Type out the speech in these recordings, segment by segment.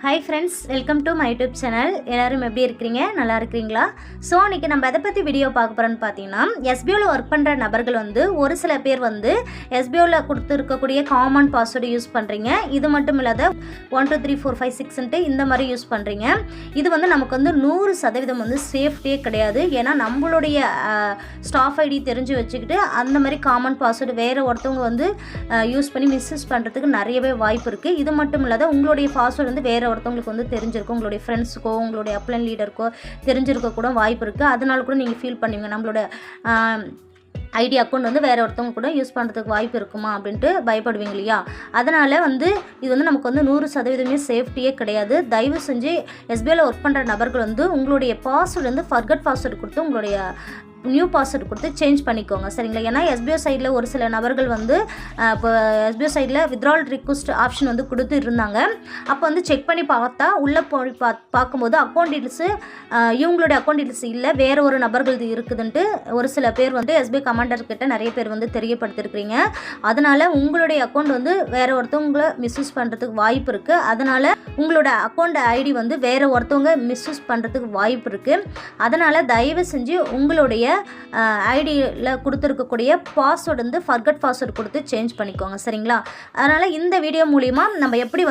Hi friends, welcome to my YouTube channel. எல்லாரும் எப்படி இருக்கீங்க? நல்லா இருக்கீங்களா? ஸோ இன்னைக்கு நம்ம எதை பற்றி வீடியோ பார்க்க போகிறோன்னு பார்த்தீங்கன்னா, எஸ்பிஓவில் ஒர்க் பண்ணுற நபர்கள் ஒரு சில பேர் எஸ்பிஓவில் கொடுத்துருக்கக்கூடிய காமன் பாஸ்வேர்டு யூஸ் பண்ணுறீங்க. இது மட்டும் இல்லாத 1 2 3 4 5 6 இந்த மாதிரி யூஸ் பண்ணுறீங்க. இது நமக்கு 100% சேஃப்டியே கிடையாது. ஏன்னா நம்மளுடைய ஸ்டாஃப் ஐடி தெரிஞ்சு வச்சுக்கிட்டு அந்த மாதிரி காமன் பாஸ்வேர்டு வேறு ஒருத்தவங்க யூஸ் பண்ணி மிஸ்யூஸ் பண்ணுறதுக்கு நிறையவே வாய்ப்பு இருக்குது. இது மட்டும் இல்லாத உங்களுடைய பாஸ்வேர்டு வேறு ஒருத்தவங்களுக்கு தெரிஞ்சிருக்கும், உங்களுடைய ஃப்ரெண்ட்ஸுக்கோ உங்களுடைய அப்ளைன் லீடருக்கோ தெரிஞ்சிருக்க கூட வாய்ப்பு இருக்குது. அதனால கூட நீங்கள் ஃபீல் பண்ணுவீங்க, நம்மளோட ஐடி அக்கௌண்ட் வேறு ஒருத்தவங்க கூட யூஸ் பண்ணுறதுக்கு வாய்ப்பு இருக்குமா அப்படின்ட்டு பயப்படுவீங்க இல்லையா? அதனால் இது நமக்கு 100% சேஃப்டியே கிடையாது. தயவு செஞ்சு எஸ்பிஐயில் ஒர்க் பண்ணுற நபர்கள் உங்களுடைய பாஸ்வேர்டு ஃபர்கட் பாஸ்வேர்டு கொடுத்து உங்களுடைய நியூ பாஸ்வேர்டு கொடுத்து சேஞ்ச் பண்ணிக்கோங்க, சரிங்களா? ஏன்னா எஸ்பிஓ சைடில் ஒரு சில நபர்கள் இப்போ எஸ்பிஓ சைடில் வித்ட்ரால் ரிக்வெஸ்ட் ஆப்ஷன் கொடுத்து இருந்தாங்க. அப்போ செக் பண்ணி பார்த்தா உள்ளே போய் பார்க்கும்போது அக்கௌண்ட் டீட்டெயில்ஸு இவங்களுடைய அக்கௌண்ட் டீட்டெயில்ஸ் இல்லை, வேறு ஒரு நபர்கள் இருக்குதுன்ட்டு ஒரு சில பேர் எஸ்பிஐ கமாண்டர்கிட்ட நிறைய பேர் தெரியப்படுத்திருக்கிறீங்க. அதனால் உங்களுடைய அக்கௌண்ட் வேறு ஒருத்தவங்களை மிஸ்யூஸ் பண்ணுறதுக்கு வாய்ப்பு இருக்குது. அதனால் உங்களோட அக்கௌண்ட் ஐடி வேறு ஒருத்தவங்க மிஸ்யூஸ் பண்ணுறதுக்கு வாய்ப்பு இருக்குது. அதனால் தயவு செஞ்சு உங்களுடைய ஐடியில் கொடுத்துருக்கக்கூடிய பாஸ்வேர்டு ஃபர்கட் பாஸ்வேர்டு கொடுத்து சேஞ்ச் பண்ணிக்கோங்க, சரிங்களா? அதனால் இந்த வீடியோ மூலிமா நம்ம எப்படி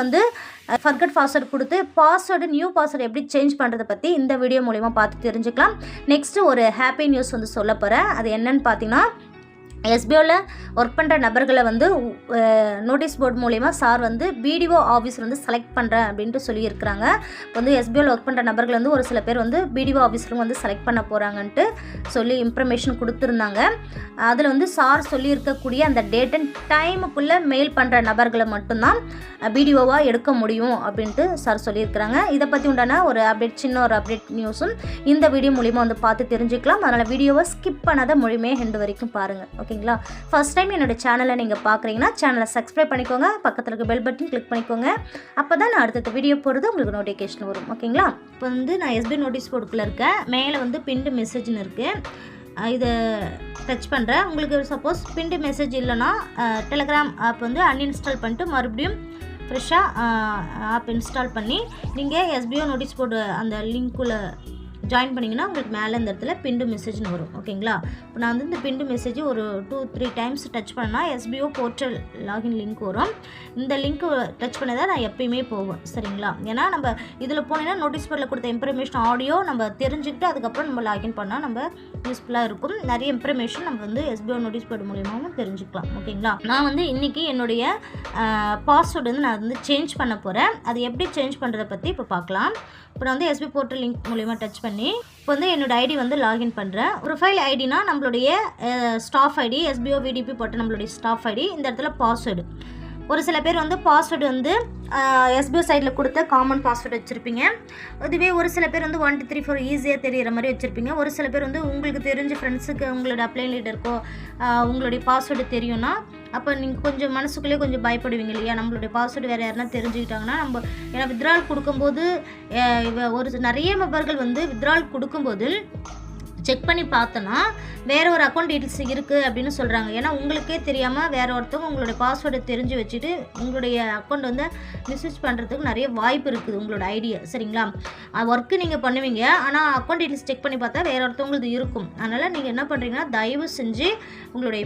ஃபர்கட் பாஸ்வேர்டு கொடுத்து நியூ பாஸ்வேர்டு எப்படி சேஞ்ச் பண்ணுறதை பற்றி இந்த வீடியோ மூலிமா பார்த்து தெரிஞ்சுக்கலாம். நெக்ஸ்ட்டு ஒரு ஹாப்பி நியூஸ் சொல்ல போகிறேன். அது என்னன்னு பார்த்தீங்கன்னா, எஸ்பிஓவில் ஒர்க் பண்ணுற நபர்களை நோட்டீஸ் போர்டு மூலிமா சார் பிடிஓ ஆஃபீஸ் செலக்ட் பண்ணுறேன் அப்படின்ட்டு சொல்லியிருக்கிறாங்க. இப்போ எஸ்பிஓவில் ஒர்க் பண்ணுற நபர்கள் ஒரு சில பேர் பிடிஓ ஆஃபீஸில் செலக்ட் பண்ண போகிறாங்கன்ட்டு சொல்லி இன்ஃபர்மேஷன் கொடுத்துருந்தாங்க. அதில் சார் சொல்லியிருக்கக்கூடிய அந்த டேட் அண்ட் டைமுக்குள்ளே மெயில் பண்ணுற நபர்களை மட்டும்தான் பிடிஓவாக எடுக்க முடியும் அப்படின்ட்டு சார் சொல்லியிருக்கிறாங்க. இதை பற்றி உண்டான ஒரு சின்ன அப்டேட் நியூஸும் இந்த வீடியோ மூலிமா பார்த்து தெரிஞ்சுக்கலாம். அதனால் வீடியோவை ஸ்கிப் பண்ணாத முழுமையாக எண்டு வரைக்கும் பாருங்கள், ஓகேங்களா? ஃபர்ஸ்ட் டைம் என்னோட சேனலை நீங்கள் பார்க்குறீங்கன்னா சேனலை சப்ஸ்கிரைப் பண்ணிக்கோங்க, பக்கத்தில் இருக்க பெல் பட்டன் கிளிக் பண்ணிக்கோங்க. அப்போ தான் நான் அடுத்த வீடியோ போடுறது உங்களுக்கு நோட்டிஃபிகேஷன் வரும், ஓகேங்களா? இப்போ நான் எஸ்பிஐ நோட்டீஸ் போர்டுக்குள்ளே இருக்கேன். மேலே பின்டு மெசேஜ்னு இருக்குது, இதை டச் பண்ணுறேன். உங்களுக்கு சப்போஸ் பின்டு மெசேஜ் இல்லைன்னா டெலிகிராம் ஆப் அன்இன்ஸ்டால் பண்ணிட்டு மறுபடியும் ஃப்ரெஷ்ஷாக ஆப் இன்ஸ்டால் பண்ணி நீங்கள் எஸ்பிஓ நோட்டீஸ் போர்டு அந்த லிங்க்குள்ளே ஜாயின் பண்ணிங்கன்னா உங்களுக்கு மேலே இந்த இடத்துல பின்டு மெசேஜ்னு வரும், ஓகேங்களா? இப்போ நான் இந்த பின்டு மெசேஜ் ஒரு 2-3 டைம்ஸ் டச் பண்ணால் எஸ்பிஓ போர்ட்டல் லாகின் லிங்க் வரும். இந்த லிங்க்கு டச் பண்ணி தான் நான் எப்பயுமே போவேன், சரிங்களா? ஏன்னா நம்ம இதில் போனீங்கன்னா நோட்டீஸ் போர்டில் கொடுத்த இன்ஃபர்மேஷன் ஆடியோ நம்ம தெரிஞ்சுக்கிட்டு அதுக்கப்புறம் நம்ம லாகின் பண்ணால் நம்ம யூஸ்ஃபுல்லாக இருக்கும். நிறைய இன்ஃபர்மேஷன் நம்ம எஸ்பிஓ நோட்டீஸ் போர்டு மூலியமாகவும் தெரிஞ்சுக்கலாம், ஓகேங்களா? நான் இன்றைக்கி என்னுடைய பாஸ்வேர்டு நான் சேஞ்ச் பண்ண போகிறேன். அது எப்படி சேஞ்ச் பண்ணுறதை பற்றி இப்போ பார்க்கலாம். இப்போ நான் எஸ்பி போர்ட்டல் லிங்க் மூலிமா டச் பண்ணி இப்போ என்னோட ஐடி லாகின் பண்ணுறேன். ப்ரொஃபைல் ஐடினா நம்மளுடைய ஸ்டாஃப் ஐடி, எஸ்பிஓ விடிபி போட்ட நம்மளுடைய ஸ்டாஃப் ஐடி. இந்த இடத்துல பாஸ்வேர்டு, ஒரு சில பேர் பாஸ்வேர்டு எஸ்பிஓ சைடில் கொடுத்த காமன் பாஸ்வேர்டு வச்சுருப்பீங்க. இதுவே ஒரு சில பேர் 1 2 3 4 ஈஸியாக தெரிகிற மாதிரி வச்சுருப்பீங்க. ஒரு சில பேர் உங்களுக்கு தெரிஞ்ச ஃப்ரெண்ட்ஸுக்கு உங்களோட அப்ளைன் லீடருக்கோ உங்களுடைய பாஸ்வேர்டு தெரியும்னா அப்போ நீங்கள் கொஞ்சம் மனசுக்குள்ளேயே கொஞ்சம் பயப்படுவீங்க இல்லையா? நம்மளுடைய பாஸ்வேர்டு வேறு யாருன்னா தெரிஞ்சுக்கிட்டாங்கன்னா ஏன்னா வித்ட்ரால் கொடுக்கும்போது நிறைய நபர்கள் வித்ட்ரால் கொடுக்கும்போது செக் பண்ணி பார்த்தோன்னா வேறு ஒரு அக்கௌண்ட் டீட்டெயில்ஸ் இருக்குது அப்படின்னு சொல்கிறாங்க. ஏன்னா உங்களுக்கே தெரியாமல் வேறு ஒருத்தவங்க உங்களுடைய பாஸ்வேர்டை தெரிஞ்சு வச்சுட்டு உங்களுடைய அக்கௌண்ட் மிஸ்யூஸ் பண்ணுறதுக்கு நிறைய வாய்ப்பு இருக்குது உங்களோட ஐடியா, சரிங்களா? ஒர்க்கு நீங்கள் பண்ணுவீங்க, ஆனால் அக்கௌண்ட் டீட்டெயில்ஸ் செக் பண்ணி பார்த்தா வேறு ஒருத்தவங்களுக்கு இருக்கும். அதனால் நீங்கள் என்ன பண்ணுறீங்கன்னா தயவு செஞ்சு உங்களுடைய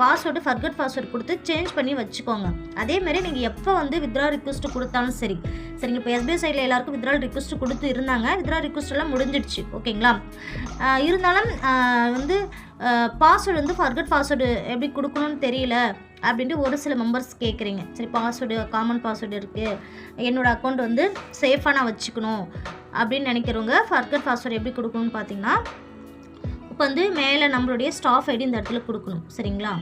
பாஸ்வேர்டு ஃபர்கட் பாஸ்வேர்டு கொடுத்து சேஞ்ச் பண்ணி வச்சுக்கோங்க. அதேமாதிரி நீங்கள் எப்போ வித்ட்ரால் ரிக்வெஸ்ட் கொடுத்தாலும் சரிங்க. இப்போ எஸ்பிஐ சைடில் எல்லாருக்கும் வித்ட்ரால் ரிக்வெஸ்ட் கொடுத்து இருந்தாங்க. வித்ட்ரால் ரிக்வெஸ்ட் எல்லாம் முடிஞ்சிடுச்சு, ஓகேங்களா? இருந்தாலும் பாஸ்வேர்டு ஃபர்கட் பாஸ்வேர்டு எப்படி கொடுக்கணும்னு தெரியல அப்படின்ட்டு ஒரு சில மெம்பர்ஸ் கேட்குறீங்க. சரி, பாஸ்வேர்டு காமன் பாஸ்வேர்டு இருக்குது, என்னோடய அக்கௌண்ட் சேஃபாக நான் வச்சுக்கணும் அப்படின்னு நினைக்கிறவங்க ஃபர்கட் பாஸ்வேர்டு எப்படி கொடுக்கணும்னு பார்த்தீங்கன்னா, இப்போ மேலே நம்மளுடைய ஸ்டாஃப் ஐடி இந்த இடத்துல கொடுக்கணும், சரிங்களா?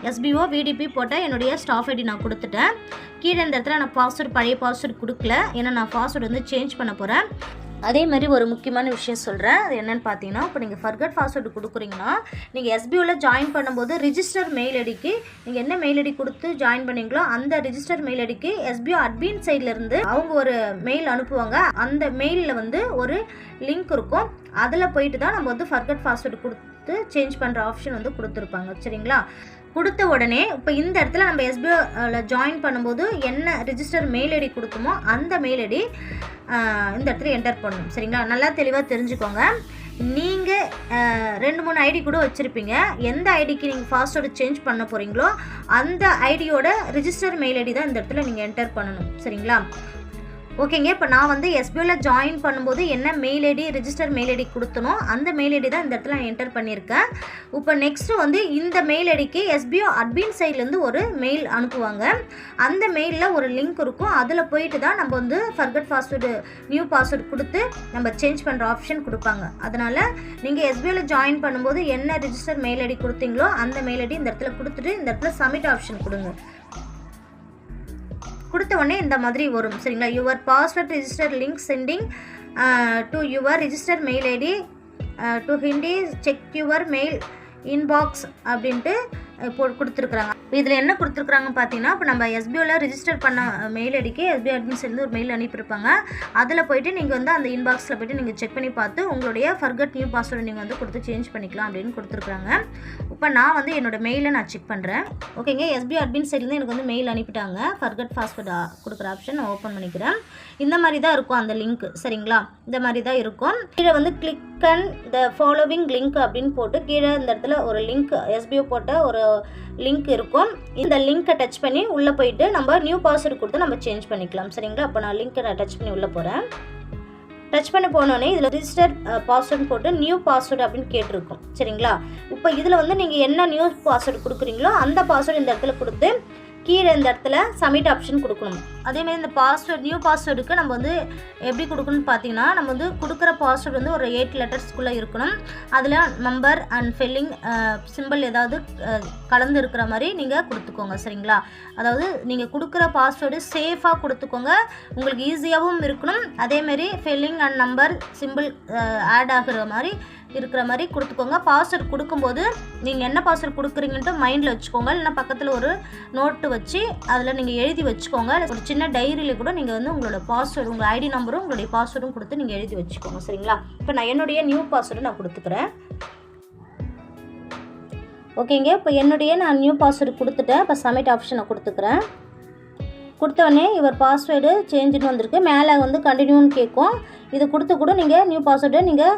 எஸ்பிஓ விடிபி போட்டால் என்னுடைய ஸ்டாஃப் ஐடி நான் கொடுத்துட்டேன். கீழே இந்த இடத்துல நான் பழைய பாஸ்வேர்டு கொடுக்கல, ஏன்னா நான் பாஸ்வேர்டு சேஞ்ச் பண்ண போகிறேன். அதே மாதிரி ஒரு முக்கியமான விஷயம் சொல்கிறேன். அது என்னென்னு பார்த்தீங்கன்னா, இப்போ நீங்கள் ஃபர்கட் பாஸ்வேர்டு கொடுக்குறீங்கன்னா நீங்கள் எஸ்பிஓவில் ஜாயின் பண்ணும்போது ரிஜிஸ்டர் மெயில் ஐடிக்கு நீங்கள் என்ன மெயில் ஐடி கொடுத்து ஜாயின் பண்ணீங்களோ அந்த ரிஜிஸ்டர் மெயில் ஐடிக்கு எஸ்பிஓ அட்மின் சைட்லேருந்து அவங்க ஒரு மெயில் அனுப்புவாங்க. அந்த மெயிலில் ஒரு லிங்க் இருக்கும், அதில் போயிட்டு தான் நம்ம ஃபர்கட் பாஸ்வேர்டு கொடுத்து சேஞ்ச் பண்ணுற ஆப்ஷன் கொடுத்துருப்பாங்க, சரிங்களா? கொடுத்த உடனே இப்போ இந்த இடத்துல நம்ம எஸ்பிஓவில் ஜாயின் பண்ணும்போது என்ன ரிஜிஸ்டர் மெயில் ஐடி கொடுத்தோமோ அந்த மெயில் ஐடி இந்த இடத்துல என்டர் பண்ணணும். சரிங்களா? நல்லா தெளிவாக தெரிஞ்சுக்கோங்க. நீங்கள் 2-3 ஐடி கூட வச்சுருப்பீங்க. எந்த ஐடிக்கு நீங்கள் பாஸ்வேர்டு சேஞ்ச் பண்ண போகிறீங்களோ அந்த ஐடியோட ரிஜிஸ்டர் மெயில் ஐடி தான் இந்த இடத்துல நீங்கள் என்டர் பண்ணணும். சரிங்களா? ஓகேங்க. இப்போ நான் வந்து எஸ்பிஓவில் ஜாயின் பண்ணும்போது என்ன mail ID register mail ID கொடுத்தனோ அந்த மெயில் ஐடி தான் இந்த இடத்துல நான் என்டர் பண்ணியிருக்கேன். இப்போ நெக்ஸ்ட்டு வந்து இந்த மெயில் ஐடிக்கு எஸ்பிஓ அட்மின் சைட்லேருந்து ஒரு மெயில் அனுப்புவாங்க. அந்த மெயிலில் ஒரு லிங்க் இருக்கும். அதில் போயிட்டு தான் நம்ம வந்து ஃபர்கட் பாஸ்வேர்டு நியூ பாஸ்வேர்டு கொடுத்து நம்ம சேஞ்ச் பண்ணுற ஆப்ஷன் கொடுப்பாங்க. அதனால் நீங்கள் எஸ்பிஓவில் ஜாயின் பண்ணும்போது என்ன ரிஜிஸ்டர் மெயில் ஐடி கொடுத்தீங்களோ அந்த மெயில் ஐடி இந்த இடத்துல கொடுத்துட்டு இந்த இடத்துல சப்மிட் ஆப்ஷன் கொடுங்க. கொடுத்த உடனே இந்த மாதிரி வரும். சரிங்களா? Your password register link sending to your register mail ID to kindly check your mail inbox அப்படின்ட்டு கொடுத்துருக்குறாங்க. இதில் என்ன கொடுத்துருக்குறாங்க பார்த்தீங்கன்னா, இப்போ நம்ம எஸ்பிஓவில் ரிஜிஸ்டர் பண்ண மெயில் ஐடிக்கு எஸ்பிஓ அட்மின்ஸ்லேருந்து ஒரு மெயில் அனுப்பியிருப்பாங்க. அதில் போய்ட்டு நீங்கள் வந்து அந்த இன்பாக்ஸில் போய்ட்டு நீங்கள் செக் பண்ணி பார்த்து உங்களுடைய ஃபர்கட் நியூ பாஸ்வேர்டு நீங்கள் வந்து கொடுத்து சேஞ்ச் பண்ணிக்கலாம் அப்படின்னு கொடுத்துருக்குறாங்க. இப்போ நான் வந்து என்னோடய மெயிலை நான் செக் பண்ணுறேன். ஓகேங்க. எஸ்பிஓ அட்மின் சைட்லேருந்து எனக்கு வந்து மெயில் அனுப்பிட்டாங்க. ஃபர்கட் பாஸ்வேர்டு கொடுக்குற ஆப்ஷன் நான் ஓப்பன் பண்ணிக்கிறேன். இந்த மாதிரி தான் இருக்கும் அந்த லிங்க். சரிங்களா? இந்த மாதிரி தான் இருக்கும். கீழே வந்து click and the following link அப்படின்னு போட்டு கீழே இந்த இடத்துல ஒரு லிங்க் எஸ்பிஓ போட்ட ஒரு லிங்க் இருக்கும். இந்த லிங்க்கை டச் பண்ணி உள்ளே போயிட்டு நம்ம நியூ பாஸ்வேர்டு கொடுத்து நம்ம சேஞ்ச் பண்ணிக்கலாம். சரிங்களா? அப்போ நான் லிங்க்கை டச் பண்ணி உள்ளே போகிறேன். டச் பண்ணி போனோடனே இதில் ரிஜிஸ்டர் பாஸ்வேர்டு போட்டு நியூ பாஸ்வேர்டு அப்படின்னு கேட்டிருக்கும். சரிங்களா? இப்போ இதில் வந்து நீங்கள் என்ன நியூ பாஸ்வேர்டு கொடுக்குறீங்களோ அந்த பாஸ்வேர்டு இந்த இடத்துல கொடுத்து கீழே இந்த இடத்துல சப்மிட் ஆப்ஷன் கொடுக்கணும். அதேமாதிரி இந்த பாஸ்வேர்டு நியூ பாஸ்வேர்டுக்கு நம்ம வந்து எப்படி கொடுக்கணும்னு பார்த்தீங்கன்னா, நம்ம வந்து கொடுக்குற பாஸ்வேர்டு வந்து ஒரு 8 லெட்டர்ஸ்க்குள்ளே இருக்கணும். அதில் நம்பர் அண்ட் ஃபில்லிங் சிம்பிள் ஏதாவது கலந்து இருக்கிற மாதிரி நீங்கள் கொடுத்துக்கோங்க. சரிங்களா? அதாவது நீங்கள் கொடுக்குற பாஸ்வேர்டு சேஃபாக கொடுத்துக்கோங்க. உங்களுக்கு ஈஸியாகவும் இருக்கணும். அதேமாரி filling and number simple add ஆகிற மாதிரி இருக்கிற மாதிரி கொடுத்துக்கோங்க. பாஸ்வேர்டு கொடுக்கும்போது நீங்கள் என்ன பாஸ்வேர்டு கொடுக்குறீங்கன்ட்டு மைண்டில் வச்சுக்கோங்க. இல்லைனா பக்கத்தில் ஒரு நோட்டு வச்சு அதில் நீங்கள் எழுதி வச்சுக்கோங்க. ஒரு சின்ன டைரியில் கூட நீங்கள் வந்து உங்களோட பாஸ்வேர்டு உங்கள் ஐடி நம்பரும் உங்களுடைய பாஸ்வேர்டும் கொடுத்து நீங்கள் எழுதி வச்சுக்கோங்க. சரிங்களா? இப்போ நான் என்னுடைய நியூ பாஸ்வேர்டு நான் கொடுத்துக்கிறேன். ஓகேங்க. இப்போ நான் நியூ பாஸ்வேர்டு கொடுத்துட்டேன். இப்போ சப்மிட் ஆப்ஷனை கொடுத்துக்கிறேன். கொடுத்தோடனே இவர் பாஸ்வேர்டு சேஞ்சுன்னு வந்திருக்கு. மேலே வந்து கண்டினியூன்னு கேட்கும். இது கொடுத்து கூட நீங்கள் நியூ பாஸ்வேர்டை நீங்கள்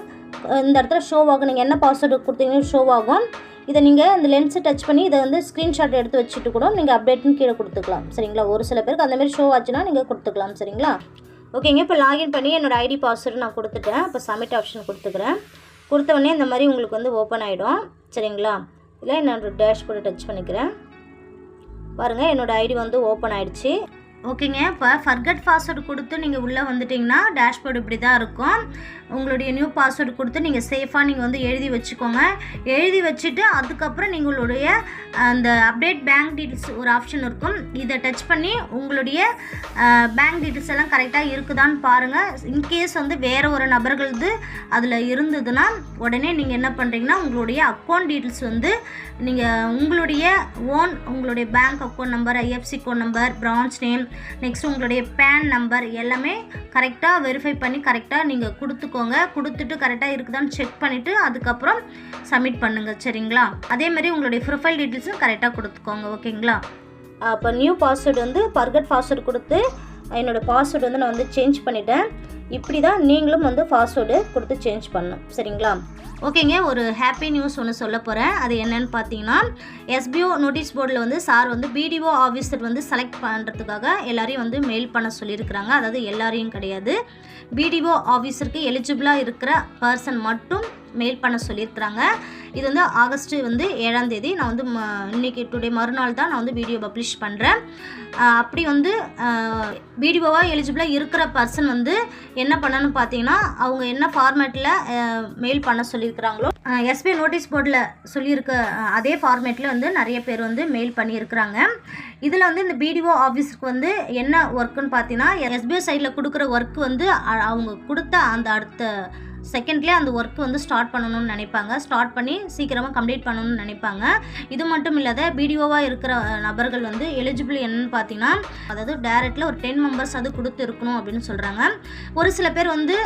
இந்த இடத்துல ஷோ ஆகும். நீங்கள் என்ன பாஸ்வேர்டு கொடுத்தீங்கன்னு ஷோ ஆகும். இதை நீங்கள் அந்த லென்ஸை டச் பண்ணி இதை வந்து ஸ்க்ரீன்ஷாட் எடுத்து வச்சுட்டு கூட நீங்கள் அப்டேட்னு கீழே கொடுத்துக்கலாம். சரிங்களா? ஒரு சில பேருக்கு அந்தமாதிரி ஷோ ஆச்சுன்னா நீங்கள் கொடுத்துக்கலாம். சரிங்களா? ஓகேங்க. இப்போ லாகின் பண்ணி என்னோடய ஐடி பாஸ்வேர்டு நான் கொடுத்துட்டேன். இப்போ சப்மிட் ஆப்ஷன் கொடுத்துக்கிறேன். கொடுத்தவொடனே இந்த மாதிரி உங்களுக்கு வந்து ஓப்பன் ஆகிடும். சரிங்களா? இல்லை என்னோடய டேஷ்போர்டை டச் பண்ணிக்கிறேன். பாருங்கள், என்னோடய ஐடி வந்து ஓப்பன் ஆகிடுச்சு. ஓகேங்க. இப்போ ஃபர்கட் பாஸ்வேர்டு கொடுத்து நீங்கள் உள்ளே வந்துட்டிங்கன்னா டேஷ்போர்டு இப்படி தான் இருக்கும். உங்களுடைய நியூ பாஸ்வேர்டு கொடுத்து நீங்கள் சேஃபாக நீங்கள் வந்து எழுதி வச்சுக்கோங்க. எழுதி வச்சுட்டு அதுக்கப்புறம் நீங்களுடைய அந்த அப்டேட் பேங்க் டீட்டெயில்ஸ் ஒரு ஆப்ஷன் இருக்கும். இதை டச் பண்ணி உங்களுடைய பேங்க் டீட்டெயில்ஸ் எல்லாம் கரெக்டாக இருக்குதான்னு பாருங்கள். இன்கேஸ் வந்து வேறு ஒரு நபர்களது அதில் இருந்ததுன்னா உடனே நீங்கள் என்ன பண்ணுறீங்கன்னா உங்களுடைய அக்கௌண்ட் டீட்டெயில்ஸ் வந்து நீங்கள் உங்களுடைய bank account number, IFSC code number, branch name, next உங்களுடைய பேன் நம்பர் எல்லாமே கரெக்டாக வெரிஃபை பண்ணி கரெக்டாக நீங்கள் கொடுத்துட்டு கரெக்டாக இருக்குதான்னு செக் பண்ணிவிட்டு அதுக்கப்புறம் சப்மிட் பண்ணுங்கள். சரிங்களா? அதேமாதிரி உங்களுடைய ப்ரொஃபைல் டீட்டெயில்ஸும் கரெக்டாக கொடுத்துக்கோங்க. ஓகேங்களா? அப்போ நியூ பாஸ்வேர்டு வந்து ஃபர்கட் பாஸ்வேர்டு கொடுத்து என்னோடய பாஸ்வேர்டு வந்து நான் வந்து சேஞ்ச் பண்ணிட்டேன். இப்படி தான் நீங்களும் வந்து பாஸ்வேர்டு கொடுத்து சேஞ்ச் பண்ணணும். சரிங்களா? ஓகேங்க. ஒரு ஹாப்பி நியூஸ் ஒன்று சொல்ல போகிறேன். அது என்னன்னு பார்த்தீங்கன்னா, எஸ்பிஓ நோட்டீஸ் போர்டில் வந்து சார் வந்து பிடிஓ ஆஃபீஸர் வந்து செலக்ட் பண்ணுறதுக்காக எல்லாரையும் வந்து மெயில் பண்ண சொல்லியிருக்கிறாங்க. அதாவது எல்லாரையும் கிடையாது, பிடிஓ ஆஃபீஸருக்கு எலிஜிபிளாக இருக்கிற பர்சன் மட்டும் மெயில் பண்ண சொல்லியிருக்கிறாங்க. இது வந்து ஆகஸ்ட் வந்து 7ஆம் தேதி. நான் வந்து இன்றைக்கி டுடே மறுநாள் தான் நான் வந்து வீடியோ பப்ளிஷ் பண்ணுறேன். அப்படி வந்து பிடிஓவாக எலிஜிபிளாக இருக்கிற பர்சன் வந்து என்ன பண்ணணும்னு பார்த்தீங்கன்னா, அவங்க என்ன ஃபார்மேட்டில் மெயில் பண்ண சொல்லியிருக்கிறாங்களோ எஸ்பிஐ நோட்டீஸ் போர்டில் சொல்லியிருக்க அதே ஃபார்மேட்டில் வந்து நிறைய பேர் வந்து மெயில் பண்ணியிருக்கிறாங்க. இதில் வந்து இந்த பிடிஓ ஆஃபீஸருக்கு வந்து என்ன ஒர்க்குன்னு பார்த்தீங்கன்னா, எஸ்பிஐ சைடில் கொடுக்குற ஒர்க்கு வந்து அவங்க கொடுத்த அந்த அடுத்த செகண்ட்லேயே அந்த ஒர்க் வந்து ஸ்டார்ட் பண்ணணும்னு நினைப்பாங்க. ஸ்டார்ட் பண்ணி சீக்கிரமாக கம்ப்ளீட் பண்ணணும்னு நினைப்பாங்க. இது மட்டும் இல்லாத பிடிஓவாக இருக்கிற நபர்கள் வந்து எலிஜிபிள் என்னன்னு பார்த்தீங்கன்னா, அதாவது டேரெக்டில் ஒரு 10 மெம்பர்ஸ் அது கொடுத்து இருக்கணும் அப்படின்னு சொல்கிறாங்க. ஒரு சில பேர் வந்து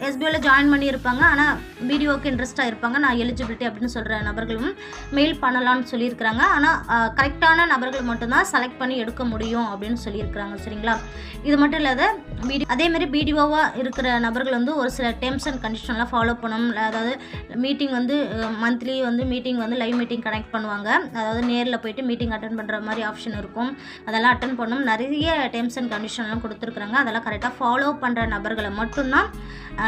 எஸ்பிஓவில் ஜாயின் பண்ணியிருப்பாங்க, ஆனால் பிடிஓக்கு இன்ட்ரெஸ்ட்டாக இருப்பாங்க. நான் எலிஜிபிலிட்டி அப்படின்னு சொல்கிற நபர்களும் மெயில் பண்ணலான்னு சொல்லியிருக்கிறாங்க. ஆனால் கரெக்டான நபர்கள் மட்டும்தான் செலக்ட் பண்ணி எடுக்க முடியும் அப்படின்னு சொல்லியிருக்கிறாங்க. சரிங்களா? இது மட்டும் இல்லாத அதேமாதிரி பிடிஓவாக இருக்கிற நபர்கள் வந்து ஒரு சில டேர்ம்ஸ் அண்ட் கண்டிஷன்லாம் ஃபாலோ பண்ணணும். அதாவது மீட்டிங் வந்து மந்த்லி வந்து மீட்டிங் வந்து லைவ் மீட்டிங் கனெக்ட் பண்ணுவாங்க. அதாவது நேரில் போயிட்டு மீட்டிங் அட்டன் பண்ணுற மாதிரி ஆப்ஷன் இருக்கும். அதெல்லாம் அட்டன் பண்ணணும். நிறைய டேர்ம்ஸ் அண்ட் கண்டிஷன்லாம் கொடுத்துருக்குறாங்க. அதெல்லாம் கரெக்டாக ஃபாலோ பண்ணுற நபர்களை மட்டும்தான்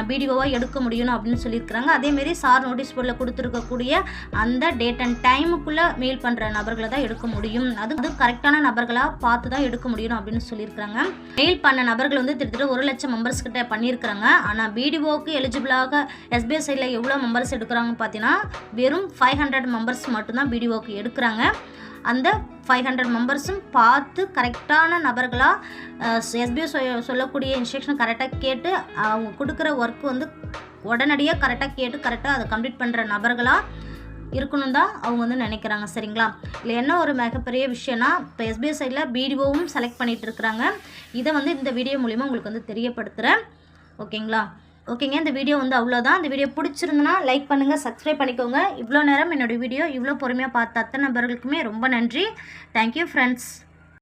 பிடிஓவாக எடுக்க முடியணும் அப்படின்னு சொல்லியிருக்கிறாங்க. அதேமாரி சார் நோட்டீஸ் போர்டில் கொடுத்துருக்கக்கூடிய அந்த டேட் அண்ட் டைமுக்குள்ளே மெயில் பண்ணுற நபர்களை தான் எடுக்க முடியும். அது கரெக்டான நபர்களாக பார்த்து தான் எடுக்க முடியும் அப்படின்னு சொல்லியிருக்கிறாங்க. மெயில் பண்ண நபர்கள் வந்து கிட்டத்தட்ட 1 லட்சம் மெம்பர்ஸ் கிட்ட பண்ணியிருக்கிறாங்க. ஆனால் பிடிஓக்கு எலிஜிபிளாக எஸ்பிஐ சைடில் எவ்வளோ மெம்பர்ஸ் எடுக்கிறாங்கன்னு பார்த்தீங்கன்னா வெறும் 500 மெம்பர்ஸ் மட்டும்தான் பிடிஓக்கு எடுக்கிறாங்க. அந்த 500 மெம்பர்ஸும் பார்த்து கரெக்டான நபர்களாக எஸ்பிஐ சொல்லக்கூடிய இன்ஸ்ட்ரக்ஷன் கரெக்டாக கேட்டு அவங்க கொடுக்குற ஒர்க் வந்து உடனடியாக கரெக்டாக கேட்டு கரெக்டாக அதை கம்ப்ளீட் பண்ணுற நபர்களாக இருக்கணும் தான் அவங்க வந்து நினைக்கிறாங்க. சரிங்களா? இல்லை என்ன ஒரு மிகப்பெரிய விஷயம்னா, இப்போ எஸ்பிஐ சைடில் பிடிஓவும் செலக்ட் பண்ணிகிட்டு இருக்கிறாங்க. இதை வந்து இந்த வீடியோ மூலிமா உங்களுக்கு வந்து தெரியப்படுத்துகிறேன். ஓகேங்களா? ஓகேங்க, இந்த வீடியோ வந்து அவ்வளோதான். இந்த வீடியோ பிடிச்சிருந்துன்னா லைக் பண்ணுங்கள், சப்ஸ்கிரைப் பண்ணிக்கோங்க. இவ்வளோ நேரம் என்னோடய வீடியோ இவ்வளோ பொறுமையாக பார்த்த அத்தனை நபர்களுக்குமே ரொம்ப நன்றி. Thank you friends.